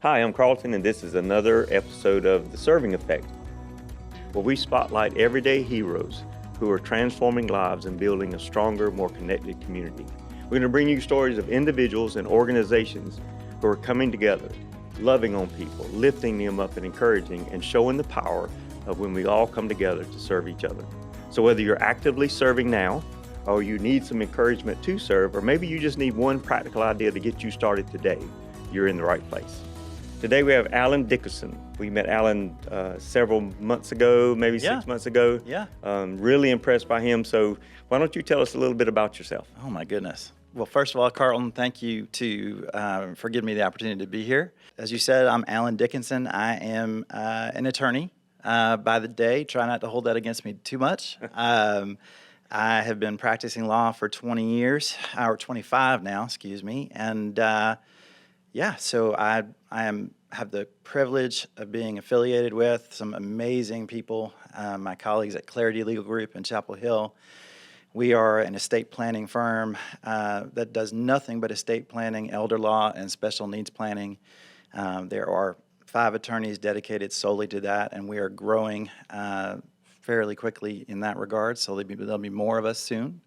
Hi, I'm Carlton, and this is another episode of The Serving Effect, where we spotlight everyday heroes who are transforming lives and building a stronger, more connected community. We're going to bring you stories of individuals and organizations who are coming together, loving on people, lifting them up and encouraging, and showing the power of when we all come together to serve each other. So whether you're actively serving now, or you need some encouragement to serve, or maybe you just need one practical idea to get you started today, you're in the right place. Today we have Alan Dickinson. We met Alan several months ago, maybe 6 months ago. Yeah. Really impressed by him. So why don't you tell us a little bit about yourself? Oh, my goodness. Well, first of all, Carlton, thank you for giving me the opportunity to be here. As you said, I'm Alan Dickinson. I am an attorney by the day. Try not to hold that against me too much. I have been practicing law for 20 years, or 25 now, excuse me. And so I have the privilege of being affiliated with some amazing people, my colleagues at Clarity Legal Group in Chapel Hill. We are an estate planning firm that does nothing but estate planning, elder law, and special needs planning. There are 5 attorneys dedicated solely to that, and we are growing fairly quickly in that regard, so there'll be more of us soon.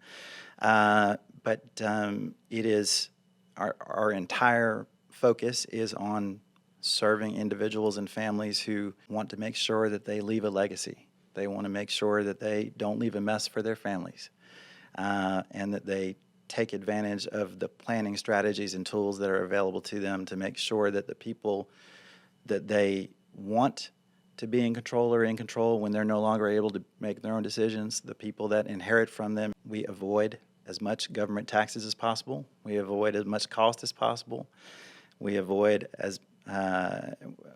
But it is our entire focus is on serving individuals and families who want to make sure that they leave a legacy. They want to make sure that they don't leave a mess for their families, and that they take advantage of the planning strategies and tools that are available to them to make sure that the people that they want to be in control are in control when they're no longer able to make their own decisions. The people that inherit from them, we avoid as much government taxes as possible. We avoid as much cost as possible. We avoid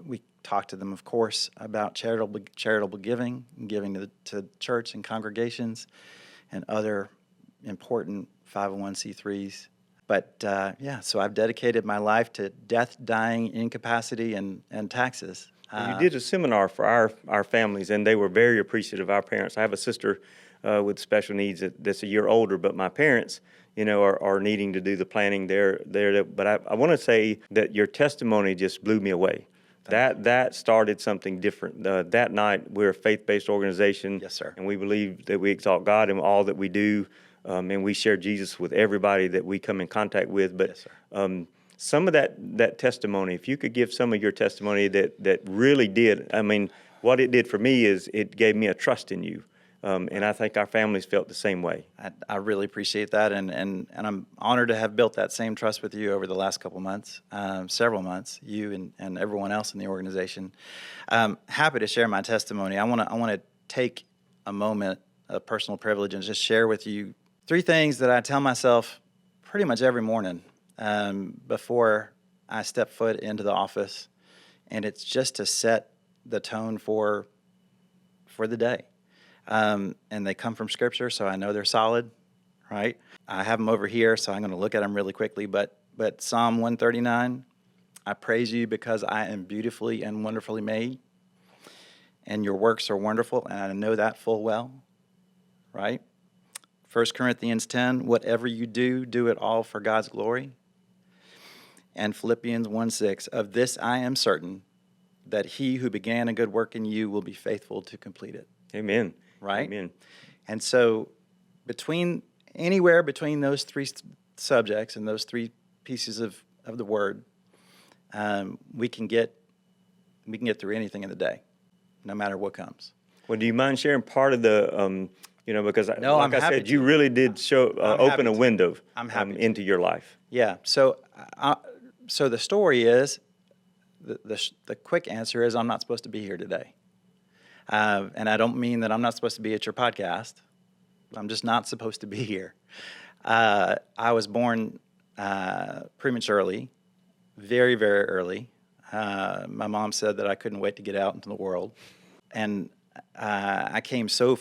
we talk to them, of course, about charitable giving to church and congregations and other important 501c3s. But so I've dedicated my life to death, dying, incapacity, and taxes. You did a seminar for our families, and they were very appreciative. Our parents. I have a sister with special needs that's a year older, but my parents, are needing to do the planning there. But I want to say that your testimony just blew me away. That started something different. That night, we're a faith-based organization. Yes, sir. And we believe that we exalt God in all that we do, and we share Jesus with everybody that we come in contact with. But yes, sir. Some of that testimony, if you could give some of your testimony that really did, what it did for me is it gave me a trust in you. And I think our families felt the same way. I really appreciate that, and I'm honored to have built that same trust with you over the last couple months, several months, you and everyone else in the organization. Happy to share my testimony. I want to take a moment of personal privilege and just share with you 3 things that I tell myself pretty much every morning before I step foot into the office, and it's just to set the tone for the day. And they come from Scripture, so I know they're solid, right? I have them over here, so I'm going to look at them really quickly. But Psalm 139, I praise you because I am beautifully and wonderfully made, and your works are wonderful, and I know that full well, right? 1 Corinthians 10, whatever you do, do it all for God's glory. And Philippians 1:6, of this I am certain, that he who began a good work in you will be faithful to complete it. Amen. Right? Amen. And so anywhere between those 3 subjects and those 3 pieces of the word, we can get through anything in the day, no matter what comes. Well, do you mind sharing part of the, because No, like I'm I happy said, to. you really did open a window into your life. Yeah. So the story is, the quick answer is I'm not supposed to be here today. And I don't mean that I'm not supposed to be at your podcast. I'm just not supposed to be here. I was born prematurely, very, very early. My mom said that I couldn't wait to get out into the world. And I came so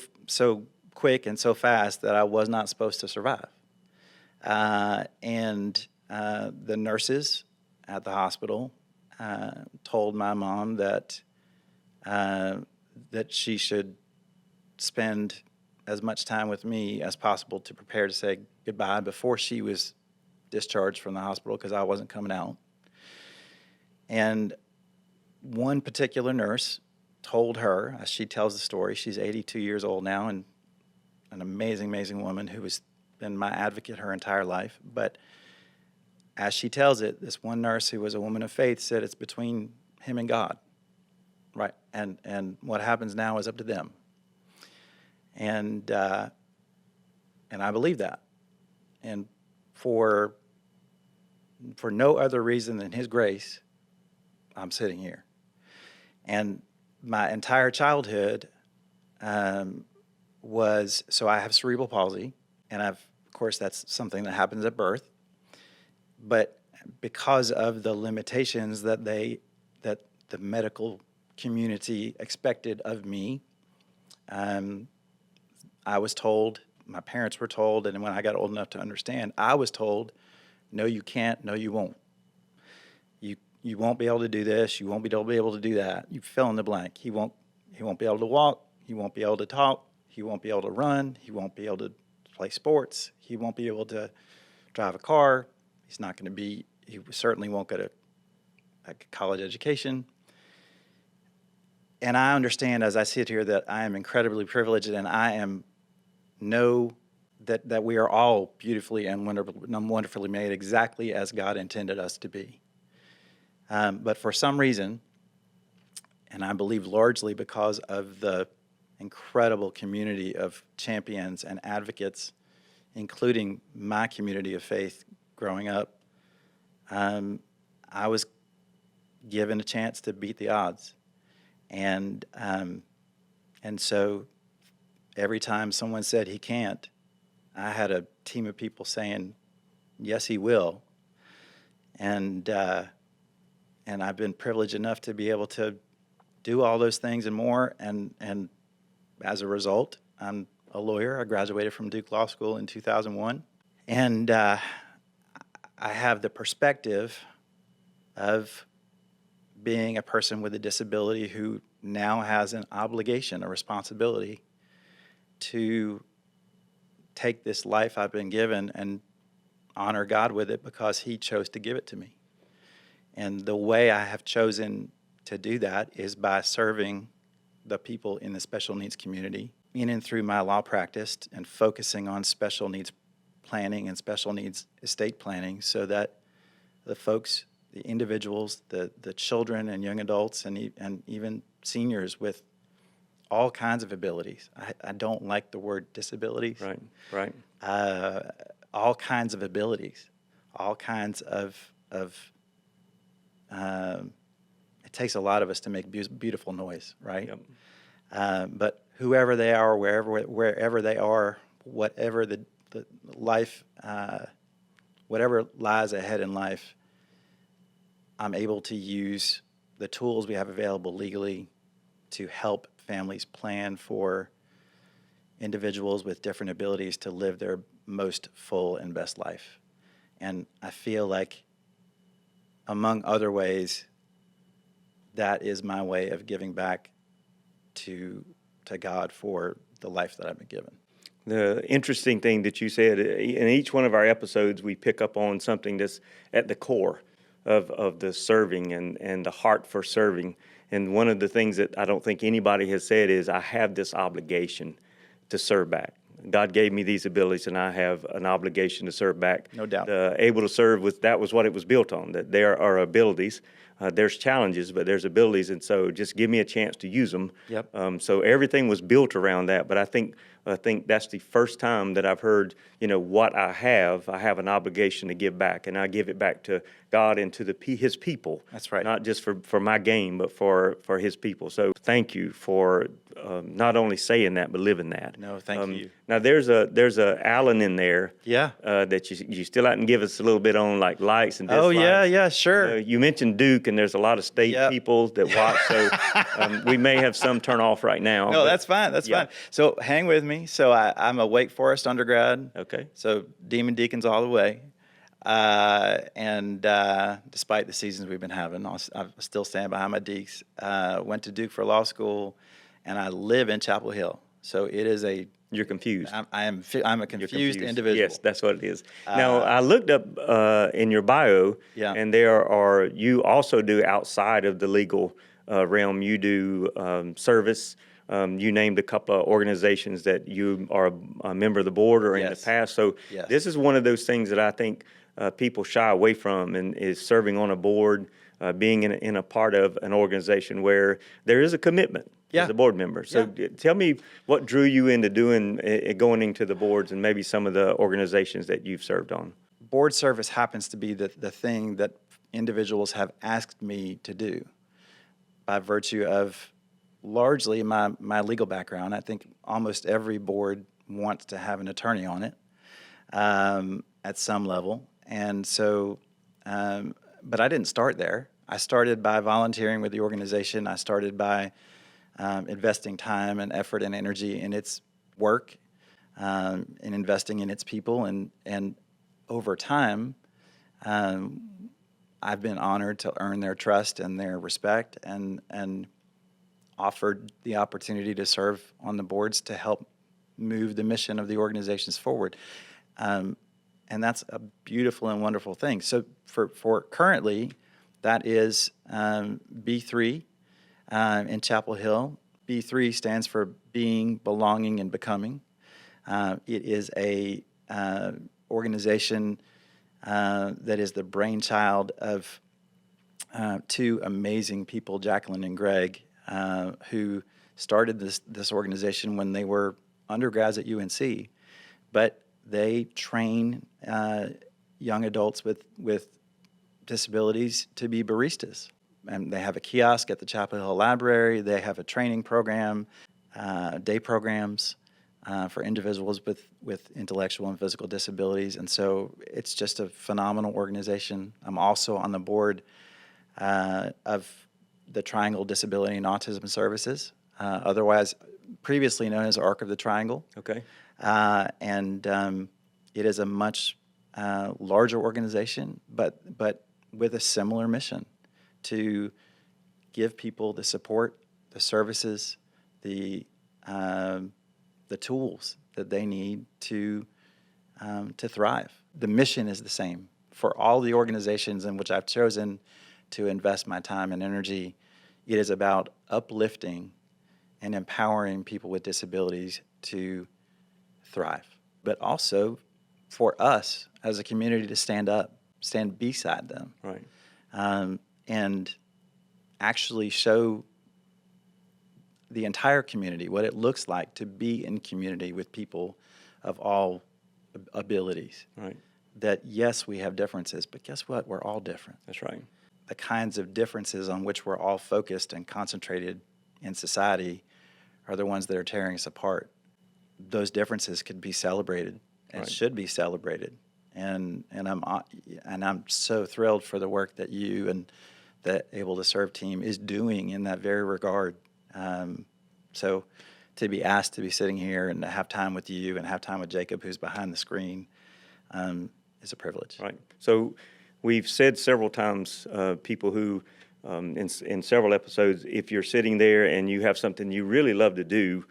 quick and so fast that I was not supposed to survive. And the nurses at the hospital told my mom that she should spend as much time with me as possible to prepare to say goodbye before she was discharged from the hospital because I wasn't coming out. And one particular nurse told her, as she tells the story, she's 82 years old now and an amazing, amazing woman who has been my advocate her entire life. But as she tells it, this one nurse who was a woman of faith said it's between him and God, right? And what happens now is up to them. And I believe that. And for no other reason than His grace, I'm sitting here. And my entire childhood was, so I have cerebral palsy, and of course, that's something that happens at birth. But because of the limitations that the medical community expected of me, I was told, my parents were told, and when I got old enough to understand, I was told, no, you can't, no, you won't. You won't be able to do this, you won't be able to do that. You fill in the blank. He won't be able to walk, he won't be able to talk, he won't be able to run, he won't be able to play sports, he won't be able to drive a car, he certainly won't get a college education. And I understand as I sit here that I am incredibly privileged, and I know that we are all beautifully and wonderfully made exactly as God intended us to be. But for some reason, and I believe largely because of the incredible community of champions and advocates, including my community of faith growing up, I was given a chance to beat the odds. And so every time someone said he can't, I had a team of people saying, yes, he will. And I've been privileged enough to be able to do all those things and more. And as a result, I'm a lawyer. I graduated from Duke Law School in 2001. And I have the perspective of being a person with a disability who now has an obligation, a responsibility to take this life I've been given and honor God with it because He chose to give it to me. And the way I have chosen to do that is by serving the people in the special needs community in and through my law practice and focusing on special needs planning and special needs estate planning so that the folks, the individuals, the children and young adults and even seniors with all kinds of abilities. I don't like the word disabilities. Right. All kinds of abilities, all kinds of it takes a lot of us to make beautiful noise, right? Yep. But whoever they are, wherever they are, whatever the life, whatever lies ahead in life, I'm able to use the tools we have available legally to help families plan for individuals with different abilities to live their most full and best life. And I feel like, among other ways, that is my way of giving back to God for the life that I've been given. The interesting thing that you said, in each one of our episodes, we pick up on something that's at the core of the serving and the heart for serving. And one of the things that I don't think anybody has said is, I have this obligation to serve back. God gave me these abilities, and I have an obligation to serve back. No doubt. Able to serve, that was what it was built on, that there are abilities. There's challenges, but there's abilities, and so just give me a chance to use them. Yep. So everything was built around that, but I think that's the first time that I've heard, what I have an obligation to give back, and I give it back to God and to His people. That's right. Not just for my gain, but for His people. So thank you for not only saying that, but living that. No, thank you. Now there's a Alan in there. Yeah. That you still have to give us a little bit on, like, likes and dislikes. Oh yeah, sure. You mentioned Duke, and there's a lot of state people that watch, so we may have some turn off right now. No, that's fine. That's fine. So hang with me. So I'm a Wake Forest undergrad. Okay. So Demon Deacons all the way. And despite the seasons we've been having, I still stand behind my Deeks. Went to Duke for law school, and I live in Chapel Hill. So it is a You're confused. I'm a confused individual. Yes, that's what it is. Now, I looked up in your bio, Yeah. and you also do outside of the legal realm, you do service. You named a couple of organizations that you are a member of the board or in the Yes. past. So Yes. this is one of those things that I think people shy away from, and is serving on a board, being in a part of an organization where there is a commitment. Yeah. As a board member. So tell me what drew you into going into the boards and maybe some of the organizations that you've served on. Board service happens to be the thing that individuals have asked me to do by virtue of largely my legal background. I think almost every board wants to have an attorney on it at some level. And so, but I didn't start there. I started by volunteering with the organization. I started by investing time and effort and energy in its work, and investing in its people, and over time, I've been honored to earn their trust and their respect, and offered the opportunity to serve on the boards to help move the mission of the organizations forward, and that's a beautiful and wonderful thing. So for currently, that is B3. In Chapel Hill. B3 stands for Being, Belonging, and Becoming. It is a organization that is the brainchild of two amazing people, Jacqueline and Greg, who started this organization when they were undergrads at UNC. But they train young adults with disabilities to be baristas. And they have a kiosk at the Chapel Hill Library. They have a training program, day programs for individuals with intellectual and physical disabilities. And so it's just a phenomenal organization. I'm also on the board of the Triangle Disability and Autism Services, otherwise previously known as Arc of the Triangle. Okay. And it is a much larger organization, but with a similar mission, to give people the support, the services, the tools that they need to thrive. The mission is the same for all the organizations in which I've chosen to invest my time and energy. It is about uplifting and empowering people with disabilities to thrive, but also for us as a community to stand up, stand beside them. Right. And actually show the entire community what it looks like to be in community with people of all abilities. Right. That, yes, we have differences, but guess what? We're all different. That's right. The kinds of differences on which we're all focused and concentrated in society are the ones that are tearing us apart. Those differences could be celebrated and should be celebrated. And I'm so thrilled for the work that you and the Able to Serve team is doing in that very regard. So to be asked to be sitting here and to have time with you and have time with Jacob, who's behind the screen, is a privilege. Right. So we've said several times, people who, in several episodes, if you're sitting there and you have something you really love to do,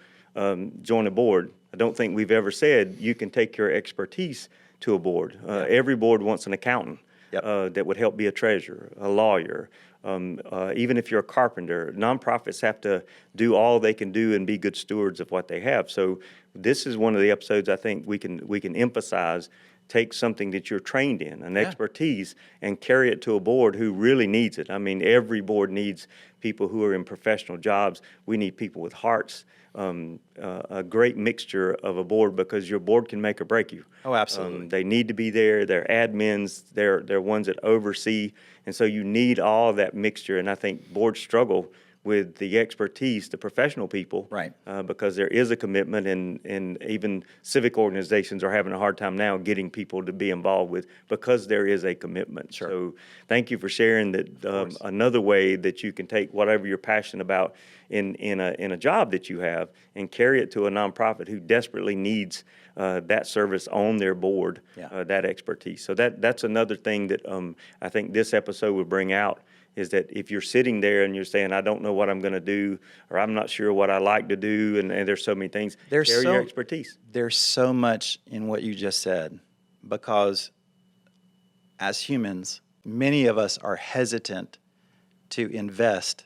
join a board. I don't think we've ever said you can take your expertise to a board. Every board wants an accountant. Yep. That would help be a treasurer, a lawyer, even if you're a carpenter. Nonprofits have to do all they can do and be good stewards of what they have. So this is one of the episodes I think we can emphasize. Take something that you're trained in, an expertise, and carry it to a board who really needs it. I mean, every board needs people who are in professional jobs. We need people with hearts, a great mixture of a board, because your board can make or break you. Oh, absolutely. They need to be there. They're admins. They're ones that oversee. And so you need all that mixture. And I think boards struggle with the expertise, the professional people, right? Because there is a commitment, and even civic organizations are having a hard time now getting people to be involved with, because there is a commitment. Sure. So thank you for sharing that. Another way that you can take whatever you're passionate about in a job that you have and carry it to a nonprofit who desperately needs that service on their board, that expertise. So that's another thing that I think this episode would bring out, is that if you're sitting there and you're saying, I don't know what I'm going to do, or I'm not sure what I like to do, and there's so many things, share your expertise. There's so much in what you just said, because as humans, many of us are hesitant to invest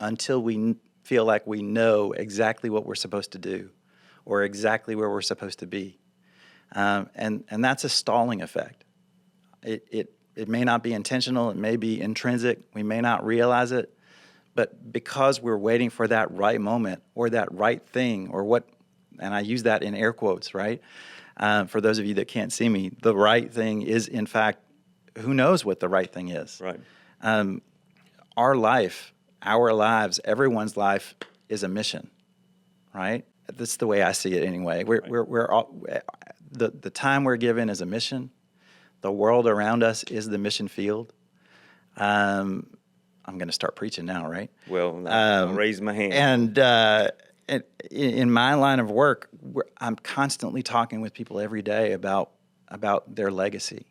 until we feel like we know exactly what we're supposed to do or exactly where we're supposed to be. And that's a stalling effect. It may not be intentional. It may be intrinsic. We may not realize it. But because we're waiting for that right moment or that right thing or what, and I use that in air quotes, right? For those of you that can't see me, the right thing is, in fact, who knows what the right thing is. Right. Our life, our lives, everyone's life is a mission, right? That's the way I see it anyway. We're all, the time we're given is a mission. The world around us is the mission field. I'm going to start preaching now, right? Well, I'll raise my hand. And in my line of work, I'm constantly talking with people every day about their legacy.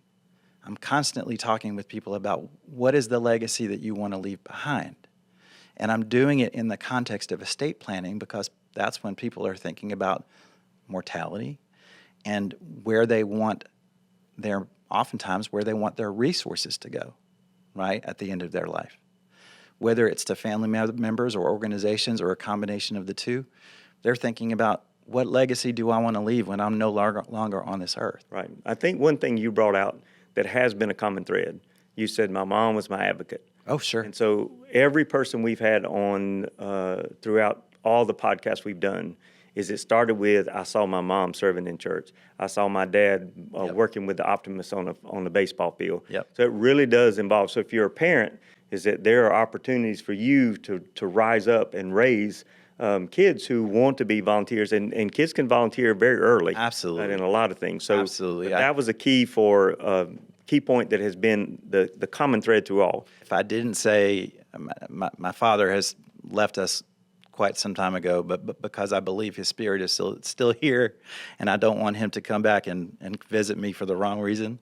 I'm constantly talking with people about what is the legacy that you want to leave behind. And I'm doing it in the context of estate planning because that's when people are thinking about mortality and where they want oftentimes where they want their resources to go, right, at the end of their life. Whether it's to family members or organizations or a combination of the two, they're thinking about what legacy do I want to leave when I'm no longer on this earth. Right. I think one thing you brought out that has been a common thread, you said my mom was my advocate. Oh, sure. And so every person we've had on throughout all the podcasts we've done is it started with, I saw my mom serving in church. I saw my dad working with the optimists on the baseball field. Yep. So it really does involve. So if you're a parent, is that there are opportunities for you to rise up and raise kids who want to be volunteers, and kids can volunteer very early. Absolutely. In a lot of things. So absolutely. That was a key point that has been the common thread through all. If I didn't say, my father has left us quite some time ago, but because I believe his spirit is still here, and I don't want him to come back and visit me for the wrong reason,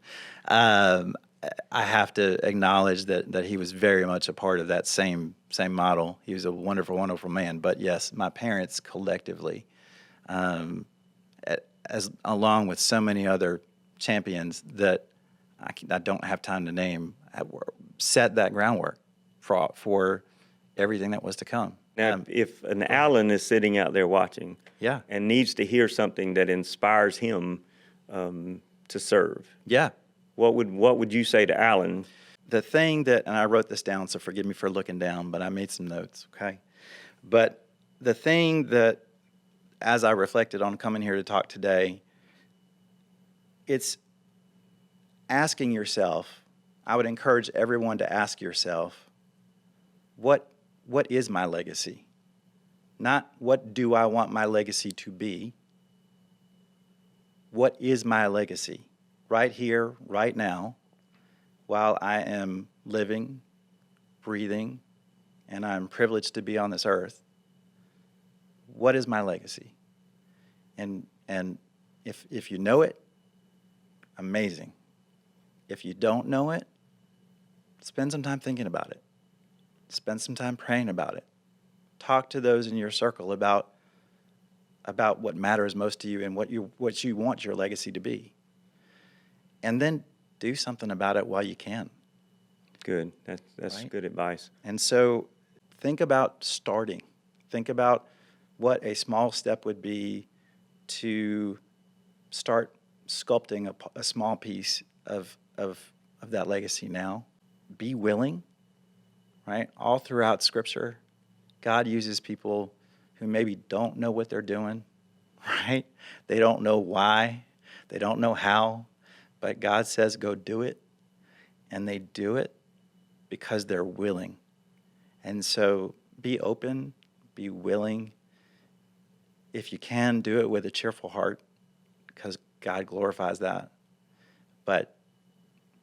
I have to acknowledge that he was very much a part of that same model. He was a wonderful, wonderful man. But yes, my parents collectively, as along with so many other champions that I don't have time to name, set that groundwork for everything that was to come. Now, if an Alan is sitting out there watching, yeah, and needs to hear something that inspires him to serve, yeah, what would you say to Alan? The thing that, and I wrote this down, so forgive me for looking down, but I made some notes, okay? But the thing that, as I reflected on coming here to talk today, it's asking yourself, I would encourage everyone to ask yourself, what is my legacy? Not what do I want my legacy to be? What is my legacy? Right here, right now, while I am living, breathing, and I'm privileged to be on this earth, what is my legacy? And if you know it, amazing. If you don't know it, spend some time thinking about it. Spend some time praying about it. Talk to those in your circle about what matters most to you and what you want your legacy to be. And then do something about it while you can. Good. That's right? Good advice. And so think about starting. Think about what a small step would be to start sculpting a small piece of that legacy now. Be willing, right? All throughout Scripture, God uses people who maybe don't know what they're doing, right? They don't know why. They don't know how. But God says, go do it. And they do it because they're willing. And so be open, be willing. If you can, do it with a cheerful heart because God glorifies that. But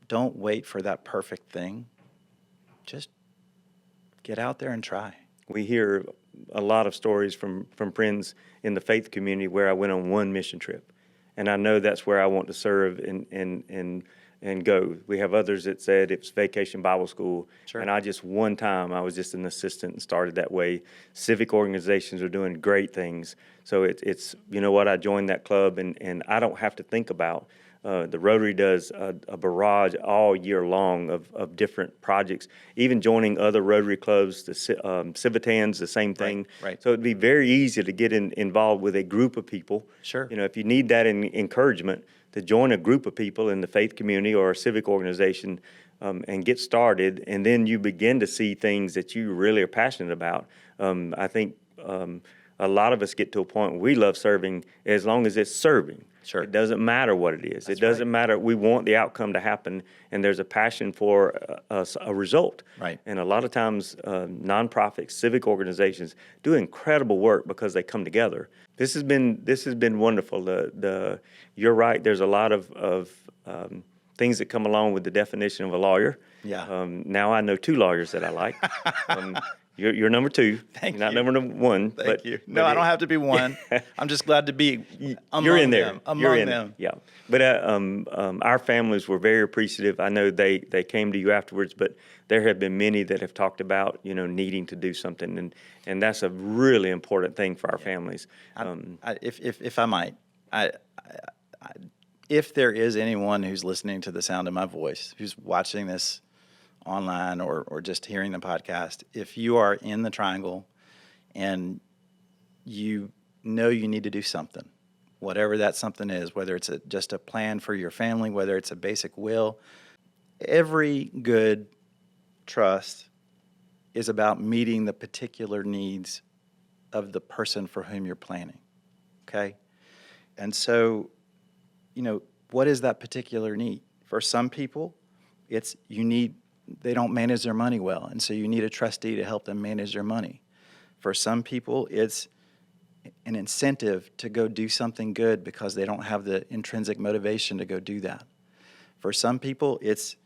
don't wait for that perfect thing. Just get out there and try. We hear a lot of stories from friends in the faith community where I went on one mission trip. And I know that's where I want to serve. And and go. We have others that said it's Vacation Bible School. Sure. And I just, one time, I was just an assistant and started that way. Civic organizations are doing great things. So it's you know what, I joined that club, and I don't have to think about. The Rotary does a barrage all year long of different projects, even joining other Rotary clubs, the Civitans, the same thing. Right. So it'd be very easy to get involved with a group of people. Sure. You know, if you need that encouragement, to join a group of people in the faith community or a civic organization and get started, and then you begin to see things that you really are passionate about. I think a lot of us get to a point where we love serving as long as it's serving. Sure. It doesn't matter what it is. That's it doesn't matter. We want the outcome to happen, and there's a passion for a result. Right. And a lot of times, nonprofits, civic organizations do incredible work because they come together. This has been wonderful. You're right. There's a lot of things that come along with the definition of a lawyer. Yeah. Now I know two lawyers that I like. You're number two. Thank not you. number one. Thank you. No, I don't have to be one. I'm just glad to be among You're in there. them. Among You're in them. Yeah. But our families were very appreciative. I know they came to you afterwards, but there have been many that have talked about, needing to do something, and that's a really important thing for our families. If I might, if there is anyone who's listening to the sound of my voice, who's watching this online or just hearing the podcast, if you are in the Triangle and you know you need to do something, whatever that something is, whether it's just a plan for your family, whether it's a basic will, every good trust is about meeting the particular needs of the person for whom you're planning, okay? And so, what is that particular need? For some people, it's they don't manage their money well, and so you need a trustee to help them manage their money. For some people, it's an incentive to go do something good because they don't have the intrinsic motivation to go do that. For some people, it's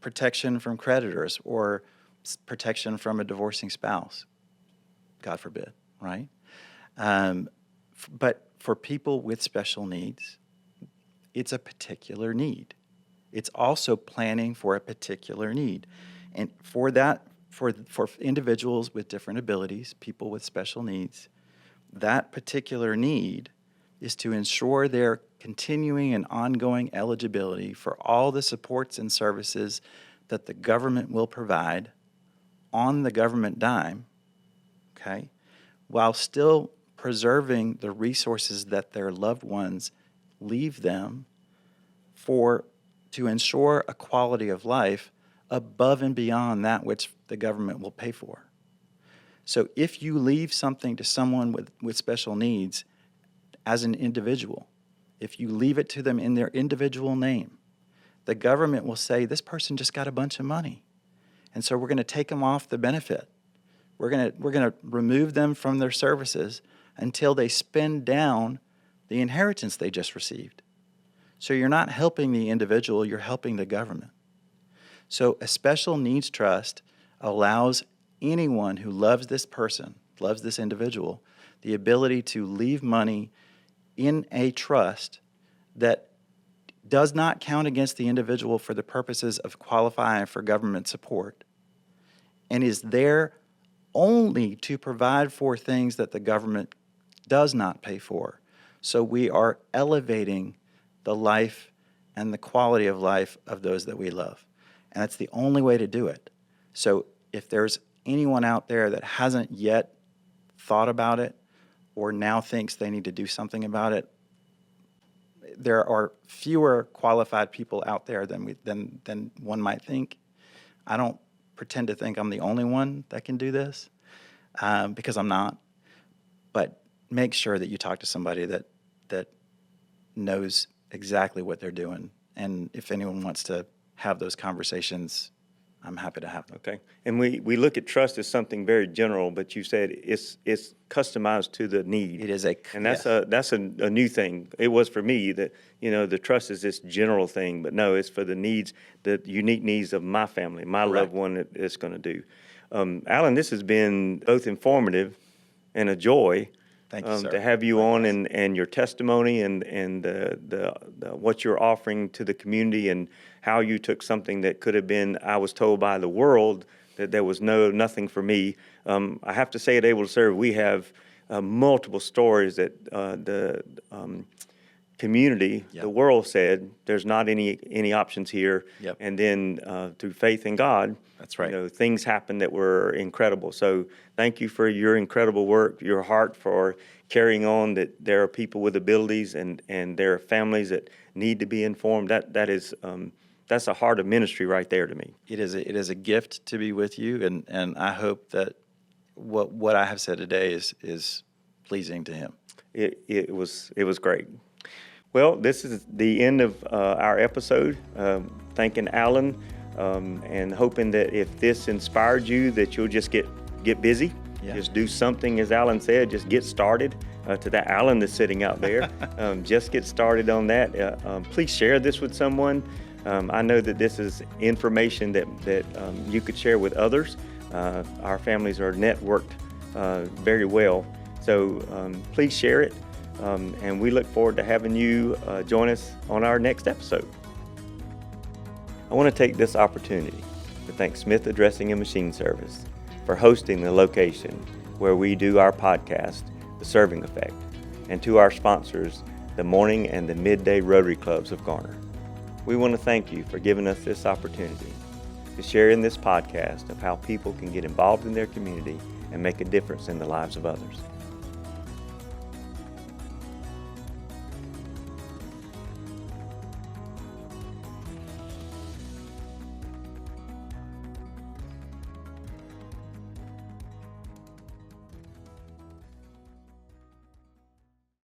protection from creditors or protection from a divorcing spouse, God forbid, right? But for people with special needs, it's a particular need. It's also planning for a particular need. And for that, for individuals with different abilities, people with special needs, that particular need is to ensure their continuing and ongoing eligibility for all the supports and services that the government will provide on the government dime, okay, while still preserving the resources that their loved ones leave them to ensure a quality of life above and beyond that which the government will pay for. So if you leave something to someone with special needs as an individual, if you leave it to them in their individual name, the government will say, this person just got a bunch of money, and so we're going to take them off the benefit. We're going to remove them from their services until they spend down the inheritance they just received. So you're not helping the individual, you're helping the government. So a special needs trust allows anyone who loves this person, loves this individual, the ability to leave money in a trust that does not count against the individual for the purposes of qualifying for government support and is there only to provide for things that the government does not pay for. So we are elevating the life and the quality of life of those that we love. And that's the only way to do it. So if there's anyone out there that hasn't yet thought about it or now thinks they need to do something about it, there are fewer qualified people out there than one might think. I don't pretend to think I'm the only one that can do this because I'm not. But make sure that you talk to somebody that knows exactly what they're doing. And if anyone wants to have those conversations, I'm happy to have them. Okay. And we look at trust as something very general, but you said it's customized to the need. It is and that's a new thing. It was for me that, the trust is this general thing, but no, it's for the needs, the unique needs of my family, my loved one that it's going to do. Alan, this has been both informative and a joy Thank you, sir. to have you on and your testimony and the what you're offering to the community and how you took something that could have been, I was told by the world that there was nothing for me. I have to say at Able to Serve, we have multiple stories that the community, Yep. the world said, there's not any options here. Yep. And then through faith in God, That's right. things happened that were incredible. So thank you for your incredible work, your heart for carrying on, that there are people with abilities and there are families that need to be informed. That's a heart of ministry right there to me. It is a gift to be with you, and I hope that what I have said today is pleasing to him. It was great. Well, this is the end of our episode. Thanking Alan and hoping that if this inspired you, that you'll just get busy. Yeah. Just do something, as Alan said, just get started. To that Alan that's sitting out there, just get started on that. Please share this with someone. I know that this is information that you could share with others. Our families are networked very well. So please share it. And we look forward to having you join us on our next episode. I want to take this opportunity to thank Smith Addressing and Machine Service for hosting the location where we do our podcast, The Serving Effect, and to our sponsors, the Morning and the Midday Rotary Clubs of Garner. We want to thank you for giving us this opportunity to share in this podcast of how people can get involved in their community and make a difference in the lives of others.